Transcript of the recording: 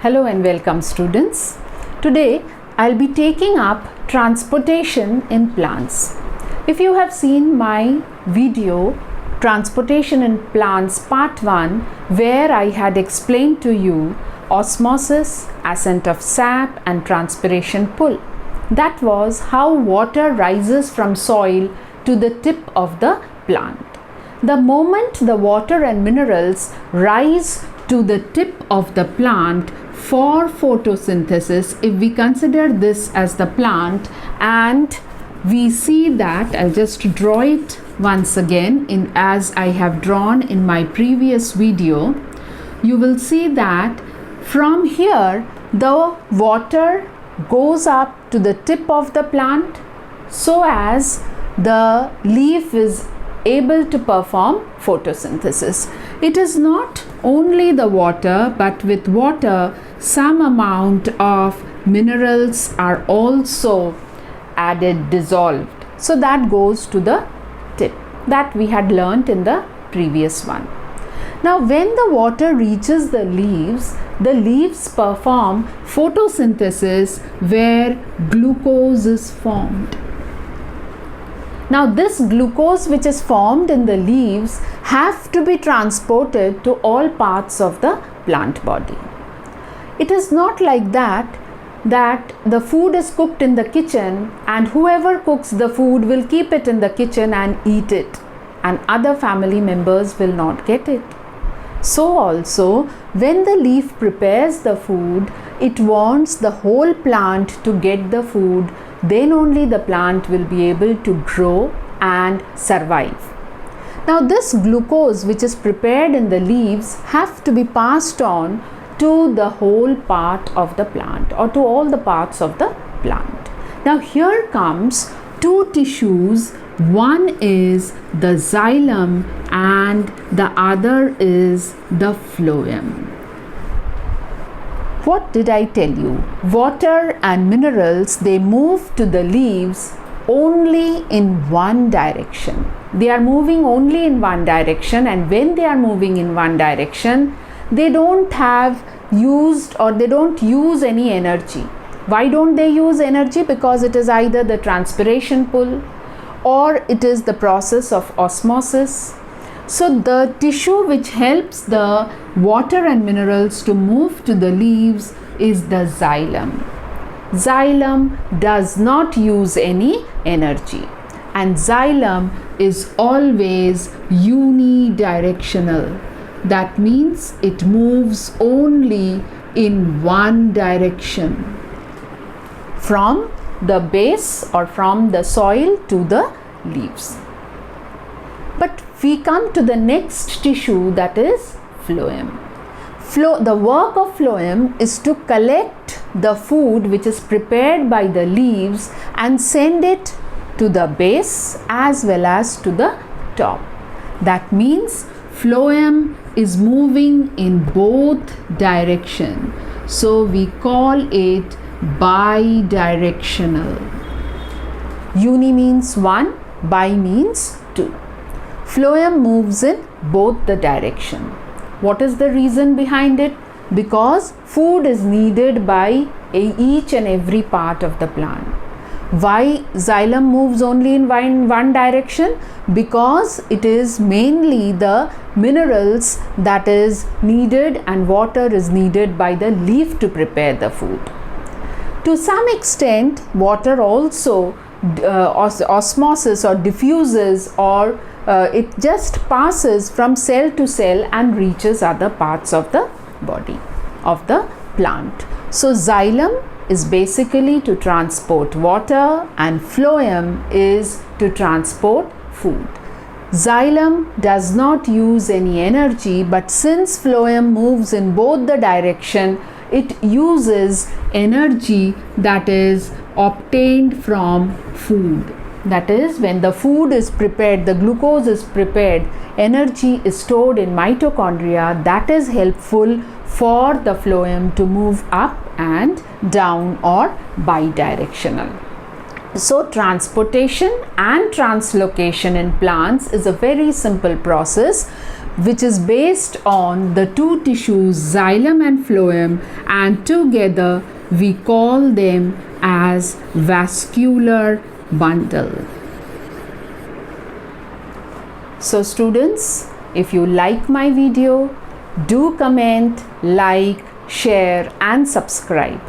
Hello and welcome students. Today I'll be taking up transportation in plants. If you have seen my video Transportation in Plants Part 1, where I had explained to you osmosis, ascent of sap and transpiration pull. That was how water rises from soil to the tip of the plant. The moment the water and minerals rise to the tip of the plant for photosynthesis, if we consider this as the plant and we see that, I'll just draw it once again as I have drawn in my previous video, you will see that from here the water goes up to the tip of the plant so as the leaf is able to perform photosynthesis. It is not only the water, but with water some amount of minerals are also added, dissolved. So that goes to the tip that we had learnt in the previous one. Now when the water reaches the leaves perform photosynthesis where glucose is formed. Now this glucose which is formed in the leaves have to be transported to all parts of the plant body. It is not like that the food is cooked in the kitchen and whoever cooks the food will keep it in the kitchen and eat it and other family members will not get it. So also when the leaf prepares the food, it wants the whole plant to get the food, then only the plant will be able to grow and survive. Now this glucose which is prepared in the leaves have to be passed on to the whole part of the plant or to all the parts of the plant. Now here comes two tissues. One is the xylem and the other is the phloem. What did I tell you? Water and minerals, they move to the leaves only in one direction. They are moving only in one direction, and when they are moving in one direction, they don't have used or they don't use any energy. Why don't they use energy? Because it is either the transpiration pull or it is the process of osmosis. So the tissue which helps the water and minerals to move to the leaves is the xylem. Xylem does not use any energy, and xylem is always unidirectional. That means it moves only in one direction, from the base or from the soil to the leaves. But we come to the next tissue, that is phloem. The work of phloem is to collect the food which is prepared by the leaves and send it to the base as well as to the top. That means phloem is moving in both directions. So we call it bidirectional. Uni means one, bi means two. Phloem moves in both the direction. What is the reason behind it? Because food is needed by each and every part of the plant. Why xylem moves only in one direction? Because it is mainly the minerals that is needed and water is needed by the leaf to prepare the food. To some extent, water also osmosis or diffuses or it just passes from cell to cell and reaches other parts of the body of the plant. So xylem is basically to transport water and phloem is to transport food. Xylem does not use any energy, but since phloem moves in both the direction, it uses energy that is obtained from food. That is, when the food is prepared, the glucose is prepared, energy is stored in mitochondria that is helpful for the phloem to move up and down or bidirectional. So transportation and translocation in plants is a very simple process. which is based on the two tissues xylem and phloem, and together we call them as vascular bundle. So students, if you like my video, do comment, like, share and subscribe.